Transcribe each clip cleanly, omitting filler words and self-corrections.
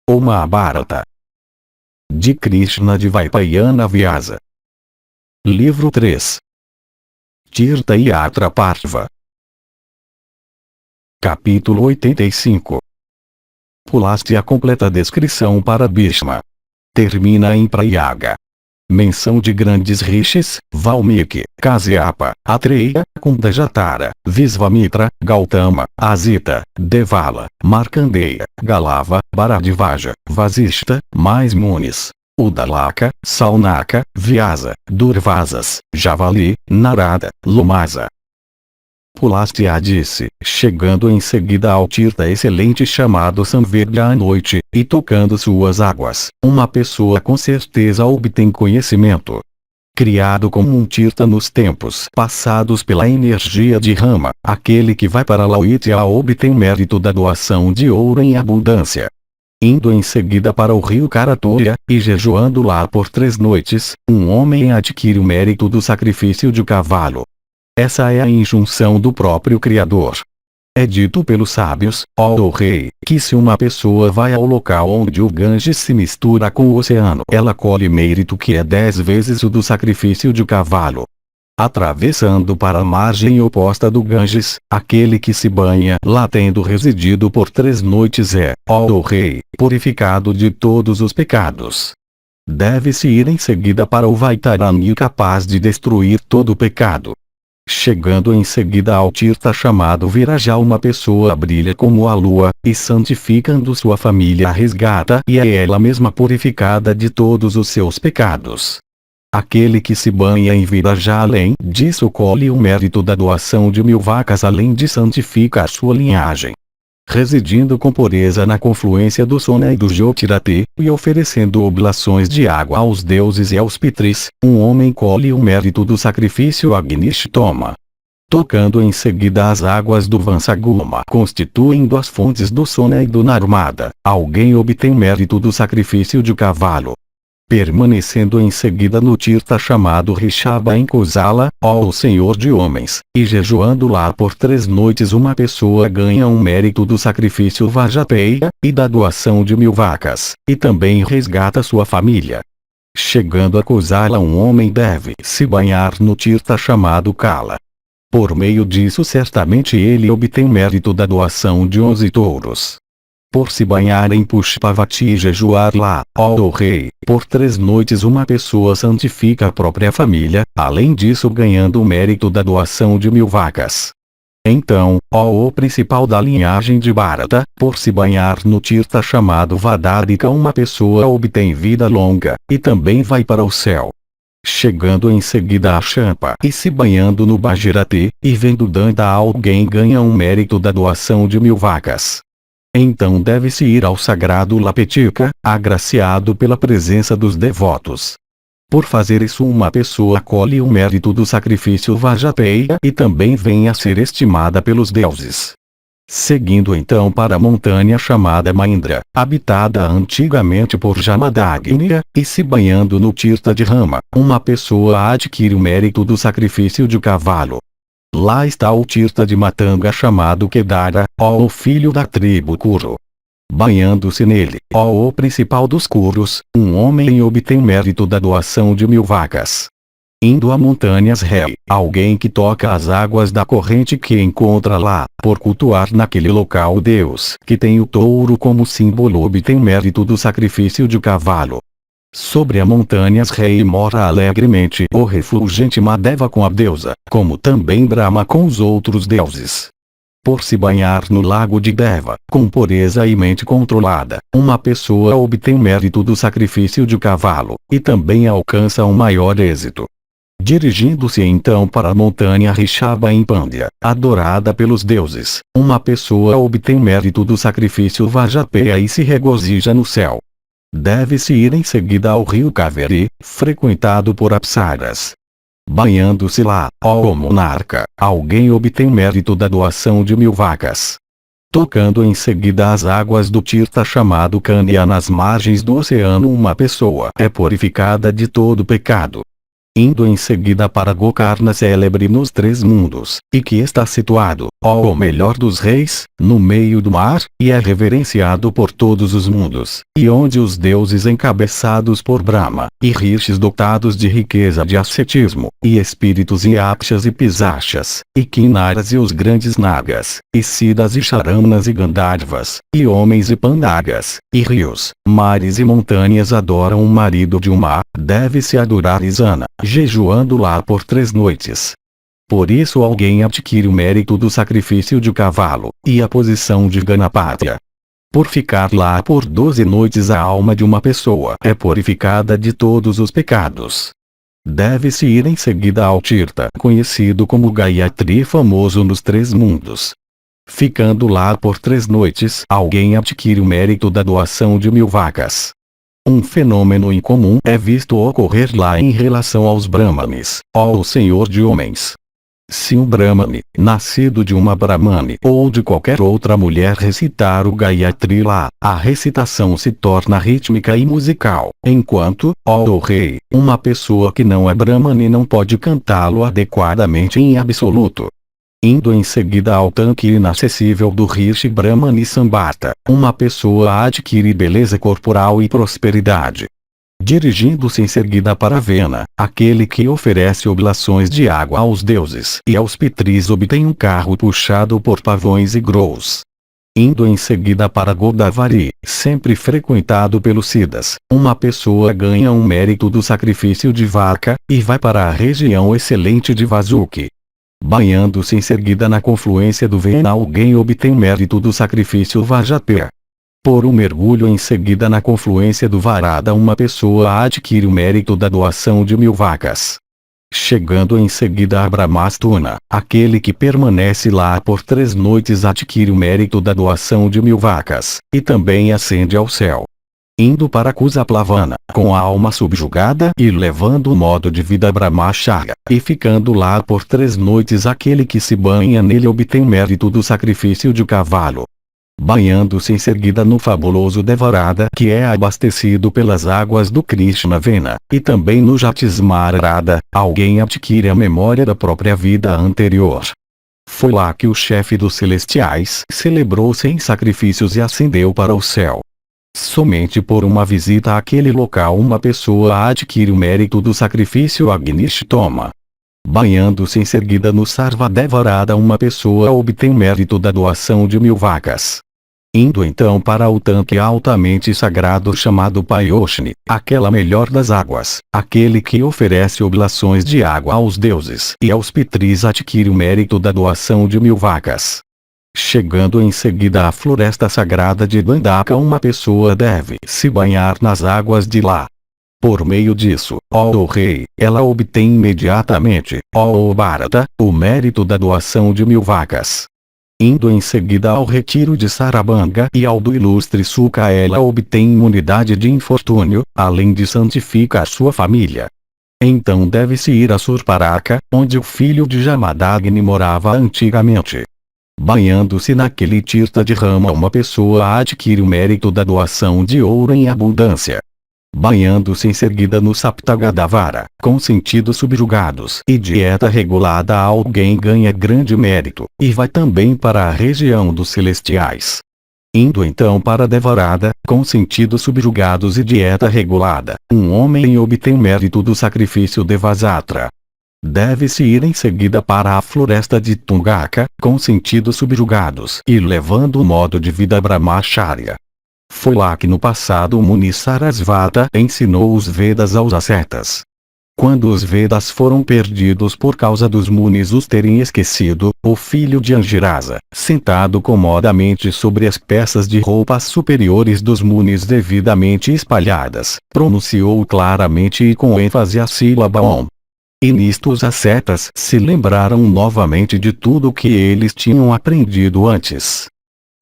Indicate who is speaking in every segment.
Speaker 1: O Mahabharata. De Krishna Dvaipayana Vyasa. Livro 3. Tirtha Yatra Parva. Capítulo 85. Pulaste a completa descrição para Bhishma. Termina em Prayaga. Menção de grandes rishis: Valmiki, Kasyapa, Atreya, Kundajatara, Visvamitra, Gautama, Asita, Devala, Markandeya, Galava, Bharadvaja, Vasishta, mais Munis, Udalaka, Saunaka, Vyasa, Durvasas, Javali, Narada, Lomasa. Pulaste disse, chegando em seguida ao Tirtha excelente chamado Samvedya à noite, e tocando suas águas, uma pessoa com certeza obtém conhecimento. Criado como um Tirtha nos tempos passados pela energia de Rama, aquele que vai para Laitya obtém mérito da doação de ouro em abundância. Indo em seguida para o rio Karatoya, e jejuando lá por 3 noites, um homem adquire o mérito do sacrifício de cavalo. Essa é a injunção do próprio Criador. É dito pelos sábios, ó rei, que se uma pessoa vai ao local onde o Ganges se mistura com o oceano, ela colhe mérito que é 10 vezes o do sacrifício de cavalo. Atravessando para a margem oposta do Ganges, aquele que se banha lá tendo residido por 3 noites é, ó rei, purificado de todos os pecados. Deve-se ir em seguida para o Vaitarani capaz de destruir todo o pecado. Chegando em seguida ao Tirtha chamado Viraja, uma pessoa brilha como a lua, e santificando sua família a resgata e é ela mesma purificada de todos os seus pecados. Aquele que se banha em Viraja além disso colhe o mérito da doação de 1000 vacas além de santificar sua linhagem. Residindo com pureza na confluência do Sona e do Jyotirati, e oferecendo oblações de água aos deuses e aos pitris, um homem colhe o mérito do sacrifício Agnishtoma. Tocando em seguida as águas do Vansaguma constituindo as fontes do Sona e do Narmada, alguém obtém mérito do sacrifício de cavalo. Permanecendo em seguida no Tirtha chamado Rishabha em Kosala, ó Senhor de homens, e jejuando lá por 3 noites uma pessoa ganha um mérito do sacrifício Vajapeya, e da doação de 1000 vacas, e também resgata sua família. Chegando a Kosala um homem deve se banhar no Tirtha chamado Kala. Por meio disso certamente ele obtém mérito da doação de 11 touros. Por se banhar em Pushpavati e jejuar lá, ó rei, por 3 noites uma pessoa santifica a própria família, além disso ganhando o mérito da doação de 1000 vacas. Então, ó o principal da linhagem de Bharata, por se banhar no Tirtha chamado Vadarika uma pessoa obtém vida longa, e também vai para o céu. Chegando em seguida a Champa e se banhando no Bhagirati, e vendo Danda alguém ganha um mérito da doação de 1000 vacas. Então deve-se ir ao sagrado Lapetika, agraciado pela presença dos devotos. Por fazer isso uma pessoa colhe o mérito do sacrifício Vajapeya e também vem a ser estimada pelos deuses. Seguindo então para a montanha chamada Maindra, habitada antigamente por Jamadagnya, e se banhando no Tirtha de Rama, uma pessoa adquire o mérito do sacrifício de cavalo. Lá está o Tirtha de Matanga chamado Kedara, ó o filho da tribo Kuru. Banhando-se nele, ó o principal dos Kurus, um homem obtém mérito da doação de 1000 vacas. Indo a montanhas Rei, alguém que toca as águas da corrente que encontra lá, por cultuar naquele local o Deus que tem o touro como símbolo obtém mérito do sacrifício de cavalo. Sobre a montanhas Rei mora alegremente o refulgente Madeva com a deusa, como também Brahma com os outros deuses. Por se banhar no lago de Deva, com pureza e mente controlada, uma pessoa obtém mérito do sacrifício de cavalo, e também alcança um maior êxito. Dirigindo-se então para a montanha Rishabha em Pandya, adorada pelos deuses, uma pessoa obtém mérito do sacrifício Vajapeya e se regozija no céu. Deve-se ir em seguida ao rio Kaveri, frequentado por apsaras. Banhando-se lá, ó monarca, alguém obtém mérito da doação de 1000 vacas. Tocando em seguida as águas do Tirtha chamado Kanya nas margens do oceano uma pessoa é purificada de todo pecado. Indo em seguida para Gokarna, célebre nos 3 mundos, e que está situado, ó o melhor dos reis, no meio do mar, e é reverenciado por todos os mundos, e onde os deuses encabeçados por Brahma, e rishis dotados de riqueza de ascetismo, e espíritos e yakshas e pisachas, e kinnaras e os grandes nagas, e siddhas e charamanas e gandharvas, e homens e pandagas, e rios, mares e montanhas adoram o marido de uma, deve-se adorar Isana, jejuando lá por 3 noites. Por isso alguém adquire o mérito do sacrifício de cavalo, e a posição de Ganapatya. Por ficar lá por 12 noites a alma de uma pessoa é purificada de todos os pecados. Deve-se ir em seguida ao Tirtha, conhecido como Gayatri, famoso nos 3 mundos. Ficando lá por 3 noites, alguém adquire o mérito da doação de 1000 vacas. Um fenômeno incomum é visto ocorrer lá em relação aos Brahmanes, ó Senhor de homens. Se um Brahmane, nascido de uma Brahmane ou de qualquer outra mulher recitar o Gayatri lá, a recitação se torna rítmica e musical, enquanto, ó rei, uma pessoa que não é Brahmane não pode cantá-lo adequadamente em absoluto. Indo em seguida ao tanque inacessível do Rishi Brahmani Sambhata, uma pessoa adquire beleza corporal e prosperidade. Dirigindo-se em seguida para Vena, aquele que oferece oblações de água aos deuses e aos pitris obtém um carro puxado por pavões e grous. Indo em seguida para Godavari, sempre frequentado pelos siddhas, uma pessoa ganha um mérito do sacrifício de vaca, e vai para a região excelente de Vasuki. Banhando-se em seguida na confluência do Vena, alguém obtém mérito do sacrifício Vajapaya. Por um mergulho em seguida na confluência do Varada, uma pessoa adquire o mérito da doação de 1000 vacas. Chegando em seguida a Brahmastuna, aquele que permanece lá por 3 noites adquire o mérito da doação de 1000 vacas, e também ascende ao céu. Indo para Kusaplavana, com a alma subjugada e levando o modo de vida Brahmacharya, e ficando lá por 3 noites, aquele que se banha nele obtém mérito do sacrifício de cavalo. Banhando-se em seguida no fabuloso Devarada, que é abastecido pelas águas do Krishna Vena, e também no Jatismarada, alguém adquire a memória da própria vida anterior. Foi lá que o chefe dos celestiais celebrou 100 sacrifícios e ascendeu para o céu. Somente por uma visita àquele local uma pessoa adquire o mérito do sacrifício Agnishtoma. Banhando-se em seguida no Sarvadevarada, uma pessoa obtém mérito da doação de 1000 vacas. Indo então para o tanque altamente sagrado chamado Payoshni, aquela melhor das águas, aquele que oferece oblações de água aos deuses e aos pitris adquire o mérito da doação de 1000 vacas. Chegando em seguida à floresta sagrada de Dandaka, uma pessoa deve se banhar nas águas de lá. Por meio disso, ó rei, ela obtém imediatamente, ó Bharata, o mérito da doação de 1000 vacas. Indo em seguida ao retiro de Sarabanga e ao do ilustre Sukha, ela obtém imunidade de infortúnio, além de santificar sua família. Então deve-se ir a Surparaka, onde o filho de Jamadagni morava antigamente. Banhando-se naquele Tirtha de Rama, uma pessoa adquire o mérito da doação de ouro em abundância. Banhando-se em seguida no Saptagadavara, com sentidos subjugados e dieta regulada, alguém ganha grande mérito, e vai também para a região dos celestiais. Indo então para Devarada, com sentidos subjugados e dieta regulada, um homem obtém mérito do sacrifício Devasatra. Deve-se ir em seguida para a floresta de Tungaka, com sentidos subjugados e levando o modo de vida Brahmacharya. Foi lá que no passado o Muni Sarasvata ensinou os Vedas aos ascetas. Quando os Vedas foram perdidos por causa dos Munis os terem esquecido, o filho de Angirasa, sentado comodamente sobre as peças de roupas superiores dos Munis devidamente espalhadas, pronunciou claramente e com ênfase a sílaba Om. E nisto os ascetas se lembraram novamente de tudo o que eles tinham aprendido antes.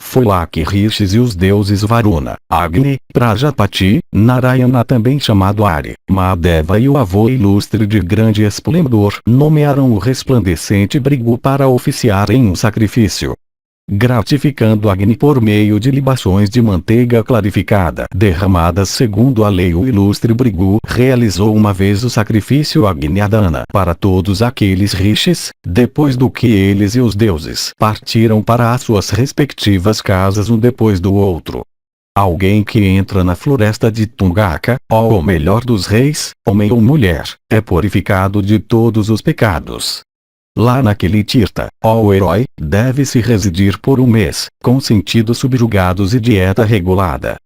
Speaker 1: Foi lá que rishis e os deuses Varuna, Agni, Prajapati, Narayana, também chamado Ari, Mahadeva, e o avô ilustre de grande esplendor nomearam o resplandecente Brigu para oficiar em um sacrifício. gratificando Agni por meio de libações de manteiga clarificada derramadas segundo a lei. O ilustre Brigu realizou uma vez o sacrifício Agnyadana para todos aqueles rishis, depois do que eles e os deuses partiram para as suas respectivas casas um depois do outro. Alguém que entra na floresta de Tungaka, ou o melhor dos reis, homem ou mulher, é purificado de todos os pecados. Lá naquele Tirtha, o herói, deve-se residir por um mês, com sentidos subjugados e dieta regulada.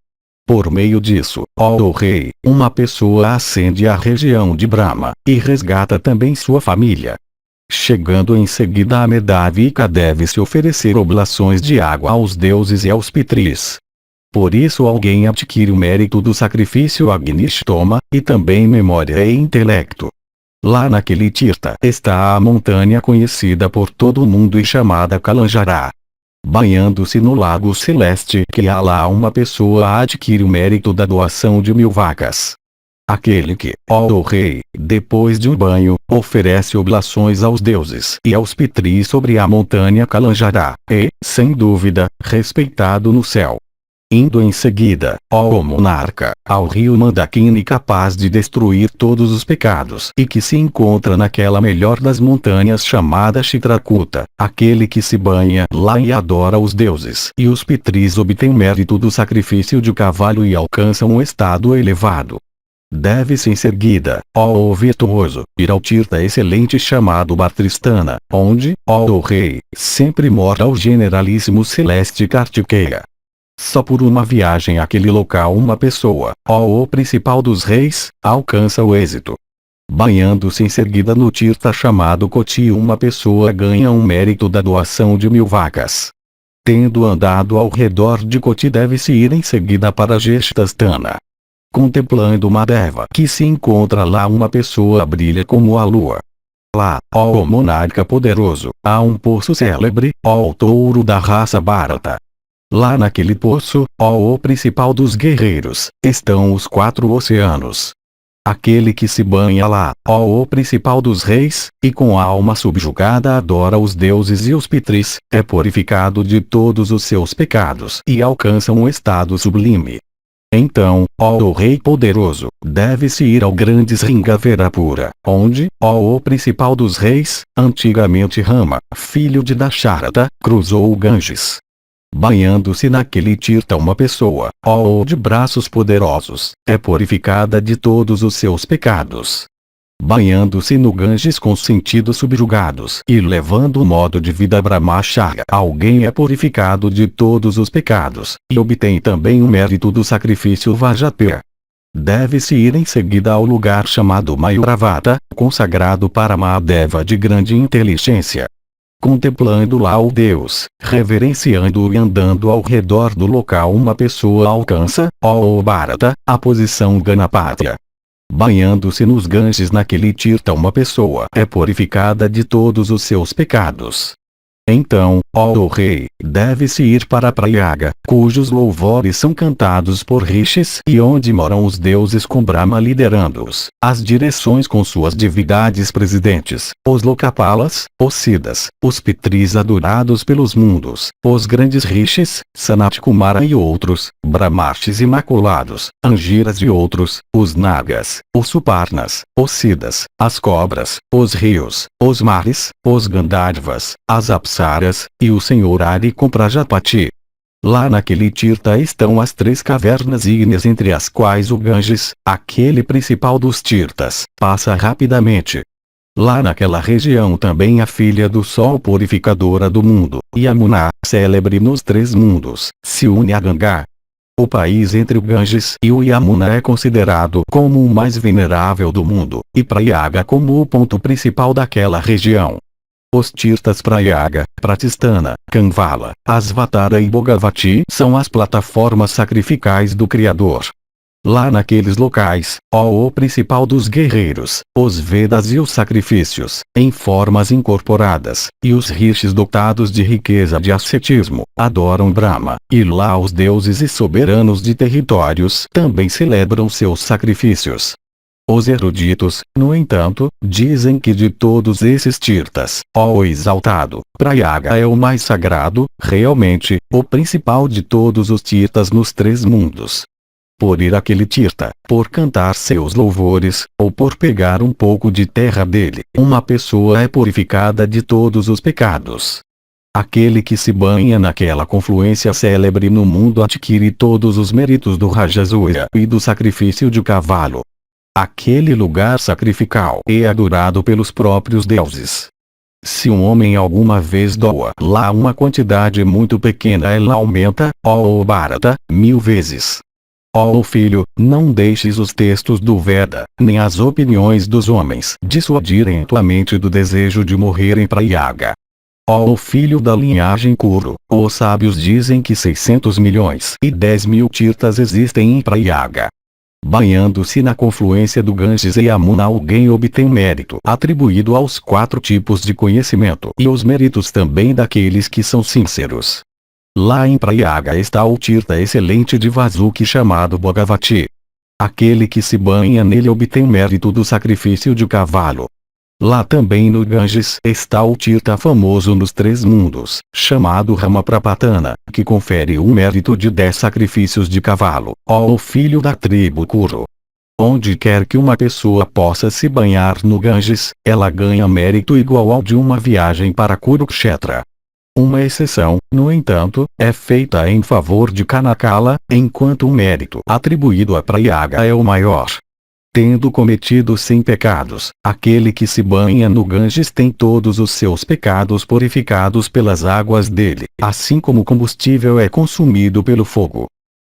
Speaker 1: Por meio disso, o rei, uma pessoa ascende à região de Brahma, e resgata também sua família. Chegando em seguida a Medavika, deve-se oferecer oblações de água aos deuses e aos pitris. Por isso alguém adquire o mérito do sacrifício Agnishtoma, e também memória e intelecto. Lá naquele Tirtha está a montanha conhecida por todo o mundo e chamada Kalanjara. Banhando-se no lago celeste que há lá, uma pessoa adquire o mérito da doação de 1000 vacas. Aquele que, o rei, depois de um banho, oferece oblações aos deuses e aos pitris sobre a montanha Kalanjara, é, sem dúvida, respeitado no céu. Indo em seguida, o monarca, ao rio Mandakini, capaz de destruir todos os pecados e que se encontra naquela melhor das montanhas chamada Chitrakuta, aquele que se banha lá e adora os deuses e os pitris obtém mérito do sacrifício de cavalo e alcança um estado elevado. Deve-se em seguida, o virtuoso, ir ao Tirtha excelente chamado Bhatristana, onde, o rei, sempre mora ao generalíssimo celeste Kartikeya. Só por uma viagem àquele local uma pessoa, o principal dos reis, alcança o êxito. Banhando-se em seguida no Tirtha chamado Koti, uma pessoa ganha um mérito da doação de 1000 vacas. Tendo andado ao redor de Koti, deve-se ir em seguida para Jeshtastana. Contemplando Madeva que se encontra lá, uma pessoa brilha como a lua. Lá, o monarca poderoso, há um poço célebre, o touro da raça Bharata. Lá naquele poço, o principal dos guerreiros, estão os 4 oceanos. Aquele que se banha lá, o principal dos reis, e com a alma subjugada adora os deuses e os pitris, é purificado de todos os seus pecados e alcança um estado sublime. Então, o rei poderoso, deve-se ir ao grande Sringaverapura, onde, o principal dos reis, antigamente Rama, filho de Dasharata, cruzou o Ganges. Banhando-se naquele Tirtha uma pessoa, de braços poderosos, é purificada de todos os seus pecados. Banhando-se no Ganges com sentidos subjugados e levando o modo de vida Brahmacharya, alguém é purificado de todos os pecados, e obtém também o mérito do sacrifício Vajapaya. Deve-se ir em seguida ao lugar chamado Mayuravata, consagrado para Mahadeva de grande inteligência. Contemplando lá o Deus, reverenciando-o e andando ao redor do local, uma pessoa alcança, o Bharata, a posição Ganapatya. Banhando-se nos Ganges naquele Tirtha uma pessoa é purificada de todos os seus pecados. Então, o rei, deve-se ir para Prayaga, cujos louvores são cantados por rishis e onde moram os deuses com Brahma liderando-os, as direções com suas divindades presidentes, os Lokapalas, os Siddhas, os Pitris adorados pelos mundos, os grandes rishis, Sanat Kumara e outros, Brahmarshis imaculados, Angiras e outros, os Nagas, os Suparnas, os Siddhas, as cobras, os rios, os mares, os Gandharvas, as Apsaras, e o Senhor Ari com Prajapati. Lá naquele Tirtha estão as 3 cavernas ígneas entre as quais o Ganges, aquele principal dos Tirthas, passa rapidamente. Lá naquela região também a filha do Sol purificadora do mundo, Yamuna, célebre nos 3 mundos, se une a Ganga. O país entre o Ganges e o Yamuna é considerado como o mais venerável do mundo, e Prayaga como o ponto principal daquela região. Os Tirthas Prayaga, Pratistana, Kanvala, Asvatara e Bhogavati são as plataformas sacrificais do Criador. Lá naqueles locais, o principal dos guerreiros, os Vedas e os sacrifícios, em formas incorporadas, e os rishis dotados de riqueza de ascetismo, adoram Brahma, e lá os deuses e soberanos de territórios também celebram seus sacrifícios. Os eruditos, no entanto, dizem que de todos esses tirtas, ó exaltado, Prayaga é o mais sagrado, realmente, o principal de todos os tirtas nos 3 mundos. Por ir àquele tirta, por cantar seus louvores, ou por pegar um pouco de terra dele, uma pessoa é purificada de todos os pecados. Aquele que se banha naquela confluência célebre no mundo adquire todos os méritos do Rajasuya e do sacrifício de cavalo. Aquele lugar sacrificial é adorado pelos próprios deuses. Se um homem alguma vez doa lá uma quantidade muito pequena, ela aumenta, ó Bharata, 1000 vezes. Ó filho, não deixes os textos do Veda, nem as opiniões dos homens dissuadirem tua mente do desejo de morrer em Prayaga. Ó filho da linhagem Kuru, os sábios dizem que 600 milhões e 10 mil tirtas existem em Prayaga. Banhando-se na confluência do Ganges e Yamuna, alguém obtém mérito atribuído aos 4 tipos de conhecimento e os méritos também daqueles que são sinceros. Lá em Prayaga está o tirta excelente de Vasuki chamado Bhagavati. Aquele que se banha nele obtém mérito do sacrifício de cavalo. Lá também no Ganges está o tirta famoso nos 3 mundos, chamado Ramaprapatana, que confere o mérito de 10 sacrifícios de cavalo, ó filho da tribo Kuru. Onde quer que uma pessoa possa se banhar no Ganges, ela ganha mérito igual ao de uma viagem para Kurukshetra. Uma exceção, no entanto, é feita em favor de Kanakala, enquanto o mérito atribuído a Prayaga é o maior. Tendo cometido 100 pecados, aquele que se banha no Ganges tem todos os seus pecados purificados pelas águas dele, assim como o combustível é consumido pelo fogo.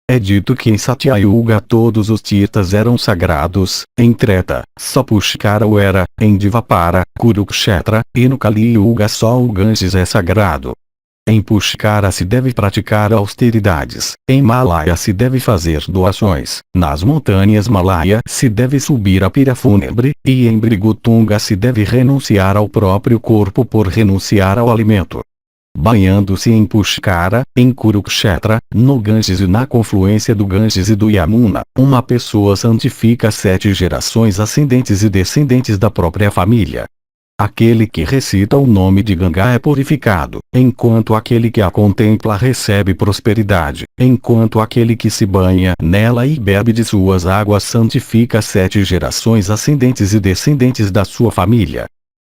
Speaker 1: É dito que em Satyayuga todos os tirtas eram sagrados, em Treta, só Pushkara o era, em Dvapara, Kurukshetra, e no Kali Yuga só o Ganges é sagrado. Em Pushkara se deve praticar austeridades, em Malaya se deve fazer doações, nas montanhas Malaya se deve subir a pira fúnebre, e em Brigutunga se deve renunciar ao próprio corpo por renunciar ao alimento. Banhando-se em Pushkara, em Kurukshetra, no Ganges e na confluência do Ganges e do Yamuna, uma pessoa santifica 7 gerações ascendentes e descendentes da própria família. Aquele que recita o nome de Ganga é purificado, enquanto aquele que a contempla recebe prosperidade, enquanto aquele que se banha nela e bebe de suas águas santifica 7 gerações ascendentes e descendentes da sua família.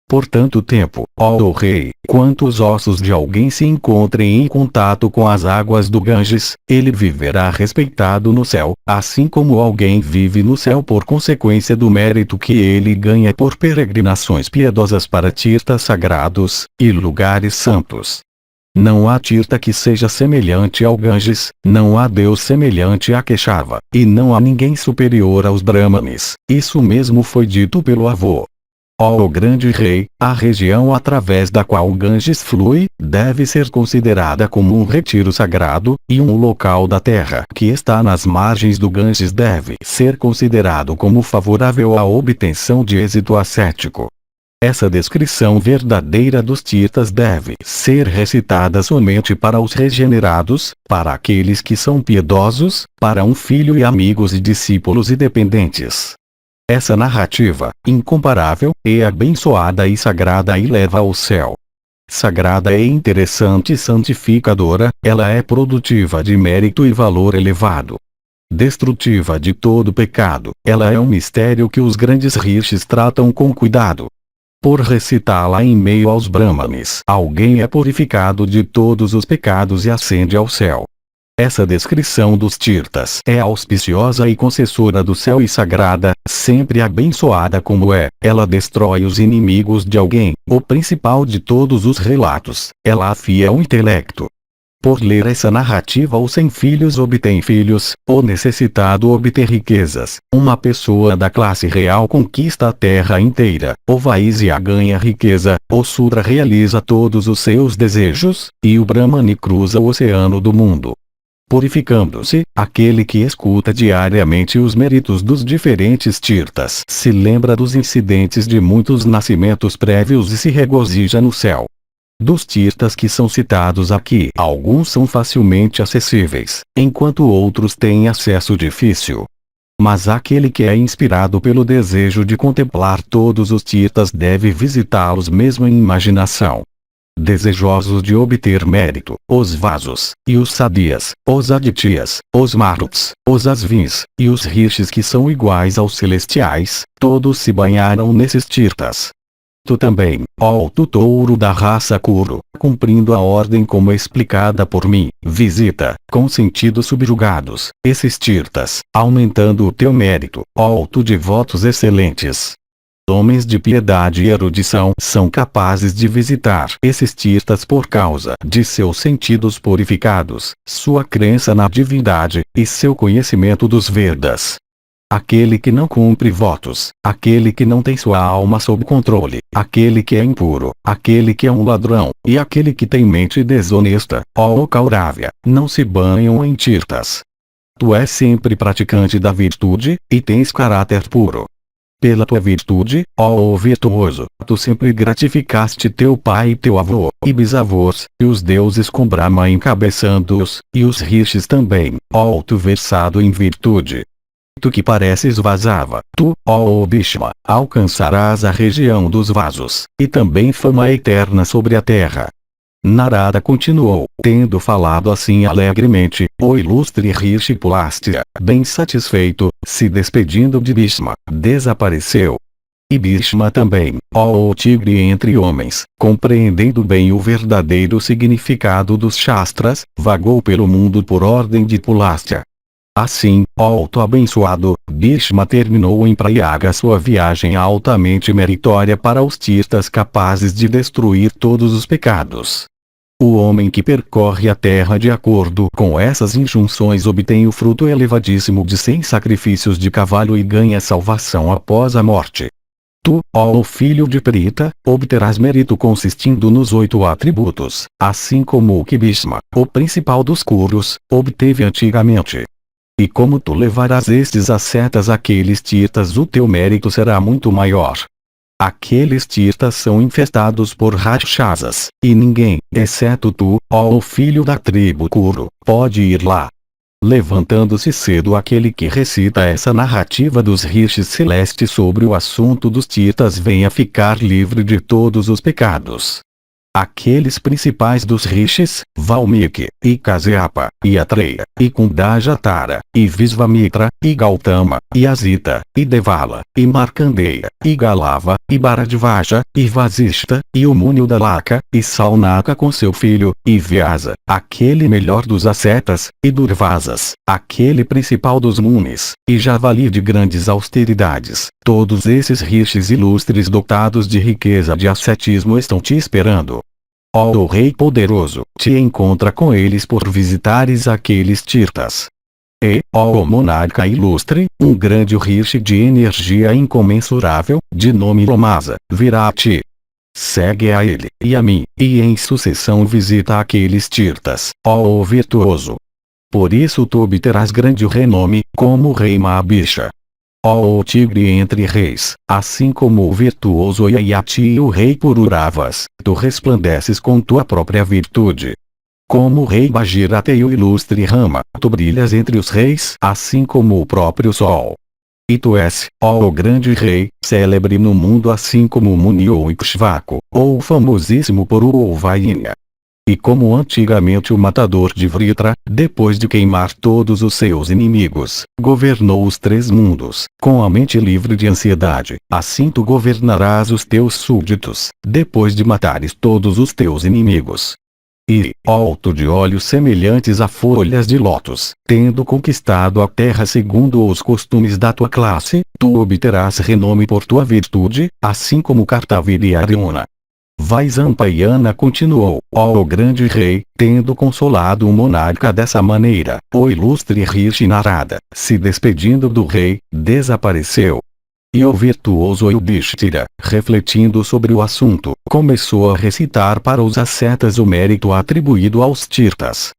Speaker 1: Por tanto tempo, ó rei, quanto os ossos de alguém se encontrem em contato com as águas do Ganges, ele viverá respeitado no céu, assim como alguém vive no céu por consequência do mérito que ele ganha por peregrinações piedosas para tirtas sagrados e lugares santos. Não há tirta que seja semelhante ao Ganges, não há Deus semelhante a Keshava, e não há ninguém superior aos Brahmanes. Isso mesmo foi dito pelo avô. Ó grande rei, a região através da qual o Ganges flui, deve ser considerada como um retiro sagrado, e um local da terra que está nas margens do Ganges deve ser considerado como favorável à obtenção de êxito ascético. Essa descrição verdadeira dos tirtas deve ser recitada somente para os regenerados, para aqueles que são piedosos, para um filho e amigos e discípulos e dependentes. Essa narrativa, incomparável, é abençoada e sagrada e leva ao céu. Sagrada é interessante e santificadora, ela é produtiva de mérito e valor elevado. Destrutiva de todo pecado, ela é um mistério que os grandes rishis tratam com cuidado. Por recitá-la em meio aos brahmanes, alguém é purificado de todos os pecados e ascende ao céu. Essa descrição dos tirtas é auspiciosa e concessora do céu e sagrada, sempre abençoada como é, ela destrói os inimigos de alguém, o principal de todos os relatos, ela afia o intelecto. Por ler essa narrativa o sem filhos obtém filhos, o necessitado obtém riquezas, uma pessoa da classe real conquista a terra inteira, o Vaisya ganha riqueza, o Sudra realiza todos os seus desejos, e o Brahmane cruza o oceano do mundo. Purificando-se, aquele que escuta diariamente os méritos dos diferentes tirtas se lembra dos incidentes de muitos nascimentos prévios e se regozija no céu. Dos tirtas que são citados aqui, alguns são facilmente acessíveis, enquanto outros têm acesso difícil. mas aquele que é inspirado pelo desejo de contemplar todos os tirtas deve visitá-los mesmo em imaginação. Desejosos de obter mérito, os vasos, e os sadias, os adityas, os maruts, os asvins, e os rishis que são iguais aos celestiais, todos se banharam nesses tirtas. Tu também, ó tutouro da raça Kuru, cumprindo a ordem como explicada por mim, visita, com sentidos subjugados, esses tirtas, aumentando o teu mérito, ó tu de votos excelentes. Homens de piedade e erudição são capazes de visitar esses tirtas por causa de seus sentidos purificados, sua crença na divindade, e seu conhecimento dos Vedas. Aquele que não cumpre votos, aquele que não tem sua alma sob controle, aquele que é impuro, aquele que é um ladrão, e aquele que tem mente desonesta, ó Kauravya, não se banham em tirtas. Tu és sempre praticante da virtude, e tens caráter puro. Pela tua virtude, ó virtuoso, tu sempre gratificaste teu pai e teu avô, e bisavós, e os deuses com Brahma encabeçando-os, e os rishis também, ó tu versado em virtude. Tu que pareces Vasava, tu, ó Bhishma, alcançarás a região dos vasos, e também fama eterna sobre a terra. Narada continuou, tendo falado assim alegremente, o ilustre Rishi Pulastya, bem satisfeito, se despedindo de Bhishma, desapareceu. E Bhishma também, ó tigre entre homens, compreendendo bem o verdadeiro significado dos Shastras, vagou pelo mundo por ordem de Pulastya. Assim, ó tu abençoado, Bhishma terminou em Prayaga sua viagem altamente meritória para os tirtas capazes de destruir todos os pecados. O homem que percorre a terra de acordo com essas injunções obtém o fruto elevadíssimo de 100 sacrifícios de cavalo e ganha salvação após a morte. Tu, ó filho de Prita, obterás mérito consistindo nos 8 atributos, assim como o que Bhishma, o principal dos Kurus, obteve antigamente. E como tu levarás estes ascetas àqueles tirtas, o teu mérito será muito maior. Aqueles tirtas são infestados por rakshasas, e ninguém, exceto tu, ó filho da tribo Kuru, pode ir lá. Levantando-se cedo aquele que recita essa narrativa dos rishis celestes sobre o assunto dos tirtas vem a ficar livre de todos os pecados. Aqueles principais dos rishis, Valmiki, e Kasyapa, e Atreya, e Kundajatara, e Visvamitra, e Gautama, e Asita, e Devala, e Markandeya, e Galava, e Bharadvaja, e Vasishta, e o Muni Udalaka, e Saunaka com seu filho, e Vyasa, aquele melhor dos ascetas, e Durvasas, aquele principal dos Munis, e Javali de grandes austeridades, todos esses rishis ilustres dotados de riqueza de ascetismo estão te esperando. Ó Rei poderoso, te encontra com eles por visitares aqueles tirtas. E, ó monarca ilustre, um grande rishi de energia incomensurável, de nome Lomasa, virá a ti. Segue a ele, e a mim, e em sucessão visita aqueles tirtas, ó virtuoso. Por isso tu obterás grande renome, como o rei Mahabisha. Ó tigre entre reis, assim como o virtuoso Yayati e o rei Pururavas, tu resplandeces com tua própria virtude. Como o rei Bhagirata e o ilustre Rama, tu brilhas entre os reis, assim como o próprio sol. E tu és, ó grande rei, célebre no mundo assim como o Muni ou Ikshvaku, ou o famosíssimo Puru ou Vainya. E como antigamente o matador de Vritra, depois de queimar todos os seus inimigos, governou os 3 mundos, com a mente livre de ansiedade, assim tu governarás os teus súditos, depois de matares todos os teus inimigos. E, ó tu de olhos semelhantes a folhas de lótus, tendo conquistado a terra segundo os costumes da tua classe, tu obterás renome por tua virtude, assim como Kartavira e Arjuna. Vaisampayana continuou, ó grande rei, tendo consolado o monarca dessa maneira, o ilustre Rishi Narada, se despedindo do rei, desapareceu. E o virtuoso Yudhishthira, refletindo sobre o assunto, começou a recitar para os ascetas o mérito atribuído aos tirtas.